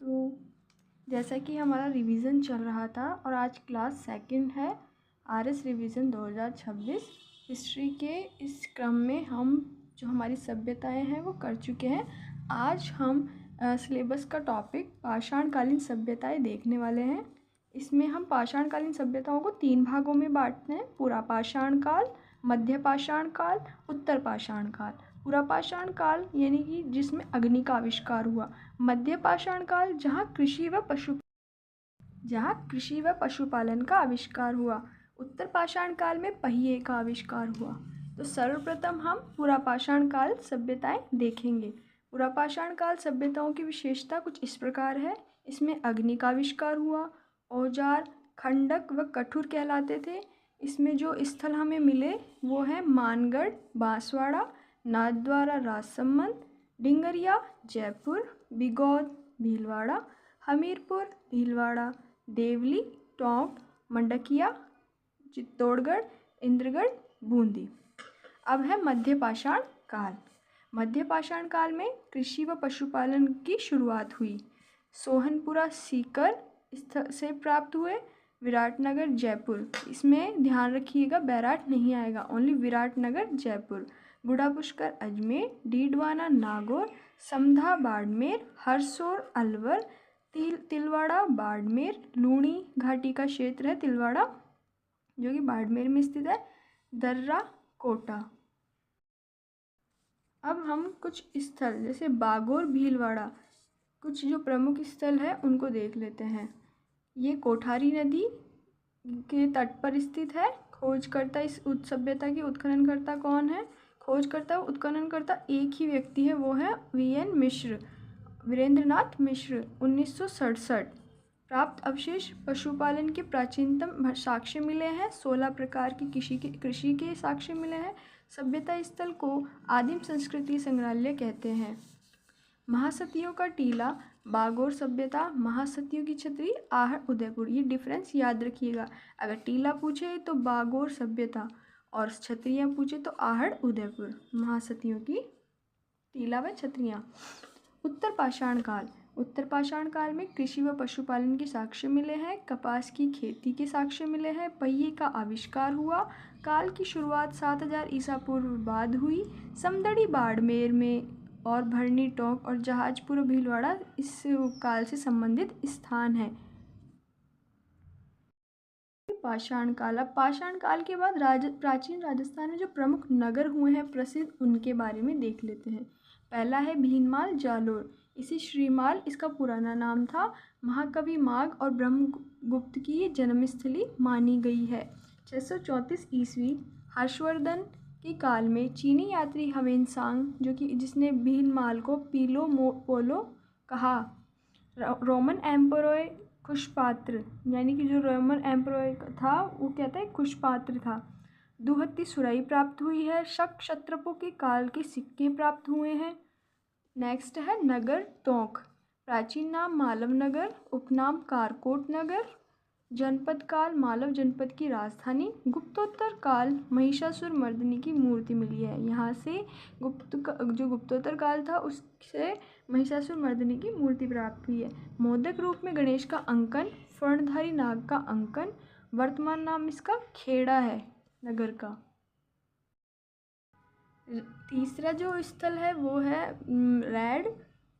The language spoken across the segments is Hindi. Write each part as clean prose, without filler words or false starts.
तो जैसा कि हमारा रिवीजन चल रहा था और आज क्लास सेकंड है आरएस रिवीजन 2026 हिस्ट्री के इस क्रम में हम जो हमारी सभ्यताएं हैं वो कर चुके हैं। आज हम सिलेबस का टॉपिक पाषाणकालीन सभ्यताएं देखने वाले हैं। इसमें हम पाषाणकालीन सभ्यताओं को 3 भागों में बांटते हैं: पूरा पाषाण काल, मध्य पाषाण काल, उत्तर पाषाण काल। पूरा पाषाण काल यानी कि जिसमें अग्नि का आविष्कार हुआ। मध्य पाषाण काल जहाँ कृषि व पशुपालन का आविष्कार हुआ। उत्तर पाषाण काल में पहिए का आविष्कार हुआ। तो सर्वप्रथम हम पूरा पाषाण काल सभ्यताएं देखेंगे। पूरा पाषाण काल सभ्यताओं की विशेषता कुछ इस प्रकार है। इसमें अग्नि का आविष्कार हुआ, औजार, खंडक व कठुर कहलाते थे। इसमें जो स्थल हमें मिले वो है मानगढ़, बांसवाड़ा, नाथद्वारा, राजसमंद, डिंगरिया, जयपुर, बिगौद, भीलवाड़ा, हमीरपुर, भीलवाड़ा, देवली, टोंक, मंडकिया, चित्तौड़गढ़, इंद्रगढ़, बूंदी। अब है मध्य पाषाण काल। मध्य पाषाण काल में कृषि व पशुपालन की शुरुआत हुई। सोहनपुरा सीकर से प्राप्त हुए, विराटनगर, जयपुर। इसमें ध्यान रखिएगा बैराट नहीं आएगा, ओनली विराटनगर, जयपुर। बूढ़ा पुष्कर अजमेर, डीडवाना नागौर, समधा बाड़मेर, हरसोर अलवर, तिलवाड़ा बाड़मेर, लूणी घाटी का क्षेत्र है तिलवाड़ा जो कि बाड़मेर में स्थित है, दर्रा कोटा। अब हम कुछ स्थल जैसे बागोर, भीलवाड़ा, कुछ जो प्रमुख स्थल है उनको देख लेते हैं। ये कोठारी नदी के तट पर स्थित है। खोजकर्ता इस सभ्यता की उत्खननकर्ता कौन है? खोजकर्ता उत्खननकर्ता एक ही व्यक्ति है, वो है वीएन मिश्र, वीरेंद्रनाथ मिश्र। 1967 प्राप्त अवशेष पशुपालन के प्राचीनतम साक्ष्य मिले हैं। 16 प्रकार की कृषि के साक्ष्य मिले हैं। सभ्यता स्थल को आदिम संस्कृति संग्रहालय कहते हैं। महासतियों का टीला, बागोर सभ्यता, महासतियों की छतरी, आहड़, उदयपुर। ये डिफरेंस याद रखिएगा। अगर टीला पूछे तो बागोर सभ्यता और छतरियाँ पूछे तो आहड़, उदयपुर। महासतियों की टीला व छतरियाँ। उत्तर पाषाण काल। उत्तर पाषाण काल में कृषि व पशुपालन के साक्ष्य मिले हैं। कपास की खेती के साक्ष्य मिले हैं। पहिए का आविष्कार हुआ। काल की शुरुआत 7000 ईसा पूर्व बाद हुई। समदड़ी बाड़मेर में और भरनी, टोंक और जहाजपुर, भीलवाड़ा इस काल से संबंधित स्थान है। पाषाण काल। अब पाषाण काल के बाद प्राचीन राजस्थान में जो प्रमुख नगर हुए हैं प्रसिद्ध, उनके बारे में देख लेते हैं। पहला है भीनमाल, जालोर। इसे श्रीमाल इसका पुराना नाम था। महाकवि माघ और ब्रह्मगुप्त की ये जन्मस्थली मानी गई है। 634 ईस्वी हर्षवर्धन के काल में चीनी यात्री ह्वेनसांग जिसने भीनमाल को पोलो कहा। रोमन एम्परर कुशपात्र यानी कि जो रोमन एम्परर था वो क्या था? कुशपात्र था। दुहत्ती सुराई प्राप्त हुई है। शक क्षत्रपों के काल के सिक्के प्राप्त हुए हैं। नेक्स्ट है नगर, टोंक। प्राचीन नाम मालव नगर, उपनाम कारकोट नगर। जनपद काल मालव जनपद की राजधानी। गुप्तोत्तर काल महिषासुर मर्दिनी की मूर्ति मिली है। यहाँ से जो गुप्तोत्तर काल था उससे महिषासुर मर्दिनी की मूर्ति प्राप्त हुई है। मोदक रूप में गणेश का अंकन, फर्णधारी नाग का अंकन। वर्तमान नाम इसका खेड़ा है नगर का। तीसरा जो स्थल है वो है रैड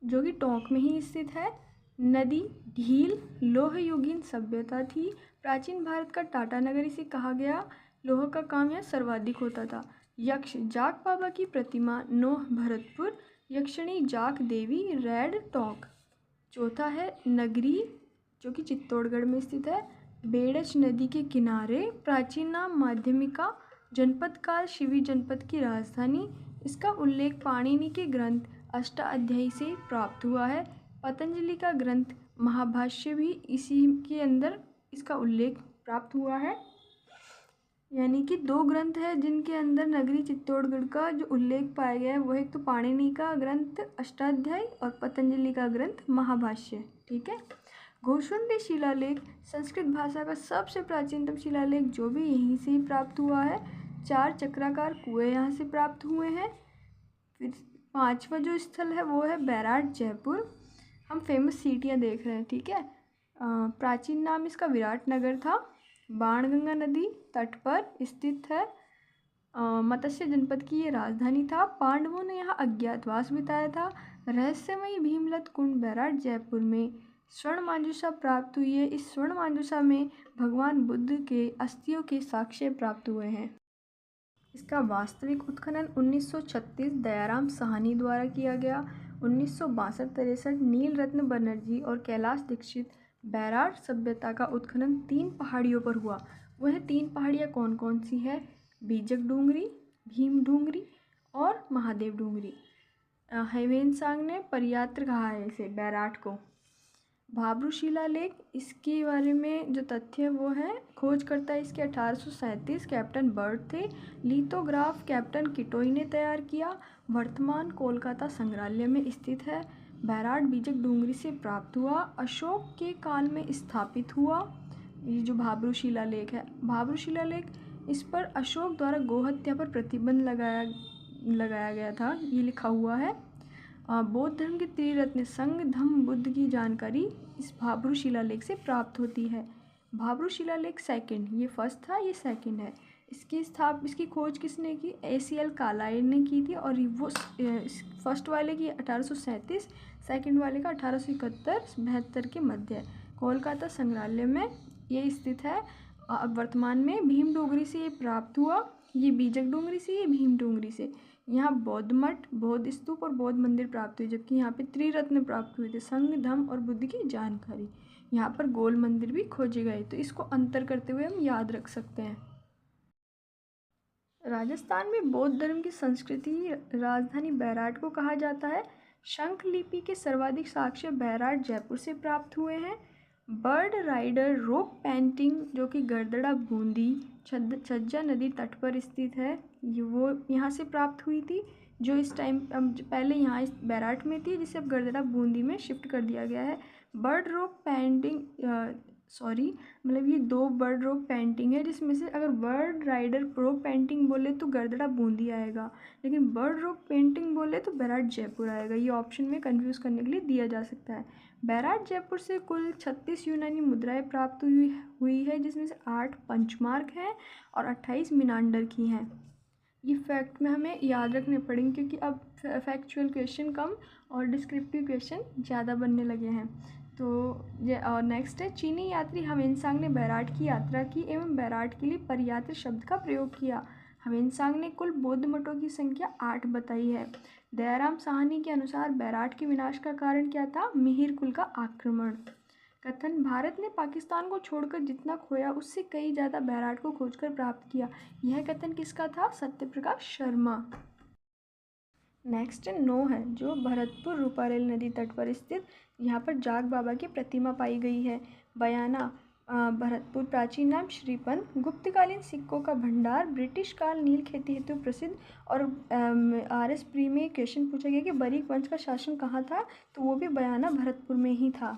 जो कि टोंक में ही स्थित है। नदी, ढील, लोह युगीन सभ्यता थी। प्राचीन भारत का टाटा नगर इसे कहा गया। लोह का काम यहाँ सर्वाधिक होता था। यक्ष, जाक बाबा की प्रतिमा, नोह, भरतपुर। यक्षिणी जाक देवी, रैड, टोंक। चौथा है नगरी जो कि चित्तौड़गढ़ में स्थित है। बेड़च नदी के किनारे। प्राचीन नाम माध्यमिका। जनपद काल शिवी जनपद की राजधानी। इसका उल्लेख पाणिनि के ग्रंथ अष्टाध्यायी से प्राप्त हुआ है। पतंजलि का ग्रंथ महाभाष्य भी इसी के अंदर इसका उल्लेख प्राप्त हुआ है। यानी कि 2 ग्रंथ है जिनके अंदर नगरी चित्तौड़गढ़ का जो उल्लेख पाया गया है वो एक तो पाणिनि का ग्रंथ अष्टाध्यायी और पतंजलि का ग्रंथ महाभाष्य। ठीक है। घोषुंडी शिलालेख संस्कृत भाषा का सबसे प्राचीनतम शिलालेख जो भी यहीं से ही प्राप्त हुआ है। 4 चक्राकार कुएं यहाँ से प्राप्त हुए हैं। फिर 5वां जो स्थल है वो है बैराट, जयपुर। हम फेमस सिटियाँ देख रहे हैं, ठीक है। प्राचीन नाम इसका विराटनगर था। बाणगंगा नदी तट पर स्थित है। मत्स्य जनपद की ये राजधानी था। पांडवों ने यहाँ अज्ञातवास बिताया था। रहस्यमयी भीमलत कुंड बैराट जयपुर में। स्वर्ण मांजुषा प्राप्त हुई है। इस स्वर्ण मांजुषा में भगवान बुद्ध के अस्थियों के साक्ष्य प्राप्त हुए हैं। इसका वास्तविक उत्खनन 1936 दयाराम साहनी द्वारा किया गया। 1962-63 नील रत्न बनर्जी और कैलाश दीक्षित बैराट सभ्यता का उत्खनन 3 पहाड़ियों पर हुआ। वह 3 पहाड़ियाँ कौन कौन सी है? बीजक डूंगरी, भीम डूंगरी और महादेव डूंगरी। हेवेन सांग ने परियात्र कहा है इसे, बैराट को। भाब्रू शिलालेख, इसके बारे में जो तथ्य है वो है, खोजकर्ता इसके 1837 कैप्टन बर्ड थे। लिथोग्राफ कैप्टन किटोई ने तैयार किया। वर्तमान कोलकाता संग्रहालय में स्थित है। बैराट बीजक डूंगरी से प्राप्त हुआ। अशोक के काल में स्थापित हुआ। ये जो भाब्रू शिलालेख है, भाब्रू शिलालेख, इस पर अशोक द्वारा गोहत्या पर प्रतिबंध लगाया गया था, ये लिखा हुआ है। बौद्ध धर्म के त्रिरत्न संग धम्म बुद्ध की जानकारी इस भाब्रू शिलालेख से प्राप्त होती है। भाब्रू शिलालेख सेकंड, ये फर्स्ट था, ये सेकंड है। इसकी खोज किसने की? ACL कालाय ने की थी। और वो फर्स्ट वाले की 1837, सेकंड वाले का 1871-72 के मध्य कोलकाता संग्रहालय में ये स्थित है। अब वर्तमान में भीम डोंगरी से ये प्राप्त हुआ। ये बीजक डोंगरी से, ये भीम डोंगरी से। यहाँ बौद्ध मठ, बौद्ध स्तूप और बौद्ध मंदिर प्राप्त हुए, जबकि यहाँ पे त्रिरत्न प्राप्त हुए थे, संग धम्म और बुद्ध की जानकारी। यहाँ पर गोल मंदिर भी खोजे गए, तो इसको अंतर करते हुए हम याद रख सकते हैं। राजस्थान में बौद्ध धर्म की संस्कृति राजधानी बैराट को कहा जाता है। शंख लिपि के सर्वाधिक साक्ष्य बैराट जयपुर से प्राप्त हुए हैं। बर्ड राइडर रोक पेंटिंग, जो कि गरदड़ा बूंदी छज्जा नदी तट पर स्थित है, वो यहाँ से प्राप्त हुई थी, जो इस टाइम पहले यहाँ इस बैराट में थी, जिसे अब गरदड़ा बूंदी में शिफ्ट कर दिया गया है। बर्ड रोक पेंटिंग, मतलब ये 2 बर्ड रोक पेंटिंग है, जिसमें से अगर बर्ड राइडर रोक पेंटिंग बोले तो गरदड़ा बूंदी आएगा, लेकिन बर्ड रोक पेंटिंग बोले तो बैराट जयपुर आएगा। ये ऑप्शन में कंफ्यूज करने के लिए दिया जा सकता है। बैराट जयपुर से कुल 36 यूनानी मुद्राएं प्राप्त हुई है, जिसमें से 8 पंचमार्क हैं और 28 मिनांडर की हैं। ये फैक्ट में हमें याद रखने पड़ेंगे, क्योंकि अब फैक्चुअल क्वेश्चन कम और डिस्क्रिप्टिव क्वेश्चन ज़्यादा बनने लगे हैं। तो ये नेक्स्ट है, चीनी यात्री ह्वेनसांग ने बैराट की यात्रा की एवं बैराट के लिए परियात्र शब्द का प्रयोग किया। ह्वेनसांग ने कुल बौद्ध मठों की संख्या 8 बताई है। दयाराम साहनी के अनुसार बैराट के विनाश का कारण क्या था? मिहिर कुल का आक्रमण। कथन, भारत ने पाकिस्तान को छोड़कर जितना खोया उससे कई ज़्यादा बैराट को खोजकर प्राप्त किया। यह कथन किसका था? सत्यप्रकाश शर्मा। नेक्स्ट 9 है, जो भरतपुर रूपारेल नदी तट पर स्थित, यहाँ पर जाग बाबा की प्रतिमा पाई गई है। बयाना, भरतपुर प्राचीन नाम श्रीपंत, गुप्तकालीन सिक्कों का भंडार, ब्रिटिश काल नील खेती हेतु प्रसिद्ध। और RS प्री में क्वेश्चन पूछा गया कि बरीक वंश का शासन कहाँ था, तो वो भी बयाना भरतपुर में ही था।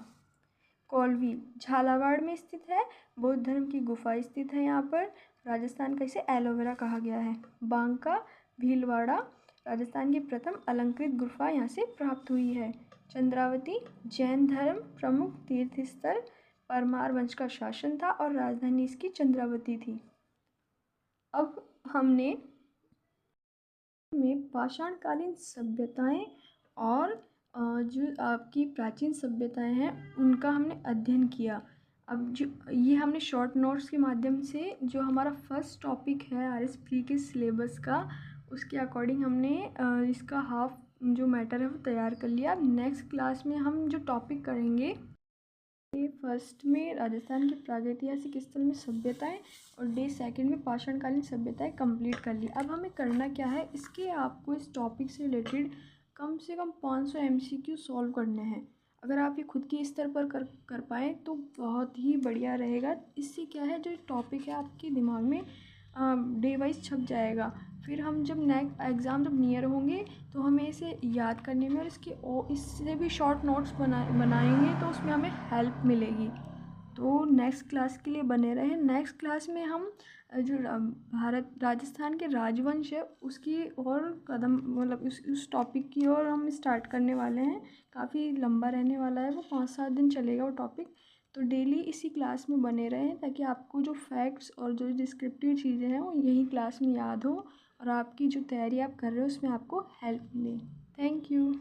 कौलवी झालावाड़ में स्थित है। बौद्ध धर्म की गुफा स्थित है यहाँ पर। राजस्थान का इसे एलोवेरा कहा गया है। बांका भीलवाड़ा, राजस्थान की प्रथम अलंकृत गुफा यहाँ से प्राप्त हुई है। चंद्रावती जैन धर्म प्रमुख तीर्थ स्थल, परमार वंश का शासन था और राजधानी इसकी चंद्रावती थी। अब हमने में पाषाणकालीन सभ्यताएं और जो आपकी प्राचीन सभ्यताएं हैं उनका हमने अध्ययन किया। अब जो ये हमने शॉर्ट नोट्स के माध्यम से, जो हमारा फर्स्ट टॉपिक है RS प्री के सिलेबस का, उसके अकॉर्डिंग हमने इसका हाफ जो मैटर है वो तैयार कर लिया। अब नेक्स्ट क्लास में हम जो टॉपिक करेंगे, डे फर्स्ट में राजस्थान के प्रागैतिहासिक स्थल में सभ्यताएं और डे सेकंड में पाषाणकालीन सभ्यताएं कंप्लीट कर ली। अब हमें करना क्या है, इसके आपको इस टॉपिक से रिलेटेड कम से कम 500 MCQ सॉल्व करने हैं। अगर आप ये खुद के स्तर पर कर पाएँ तो बहुत ही बढ़िया रहेगा। इससे क्या है, जो टॉपिक है आपके दिमाग में डे वाइज छप जाएगा। फिर हम जब नेक्स्ट एग्ज़ाम जब नियर होंगे तो हमें इसे याद करने में और इससे भी शॉर्ट नोट्स बनाएंगे तो उसमें हमें हेल्प मिलेगी। तो तो नेक्स्ट क्लास के लिए बने रहें। नेक्स्ट क्लास में हम जो राजस्थान के राजवंश है उसकी और कदम मतलब उस टॉपिक की और हम स्टार्ट करने वाले हैं। काफ़ी लंबा रहने वाला है, वो 5-7 दिन चलेगा वो टॉपिक। तो डेली इसी क्लास में बने रहें ताकि आपको जो फैक्ट्स और जो डिस्क्रिप्टिव चीज़ें हैं वो यही क्लास में याद हो और आपकी जो तैयारी आप कर रहे हो उसमें आपको हेल्प मिले। Thank you.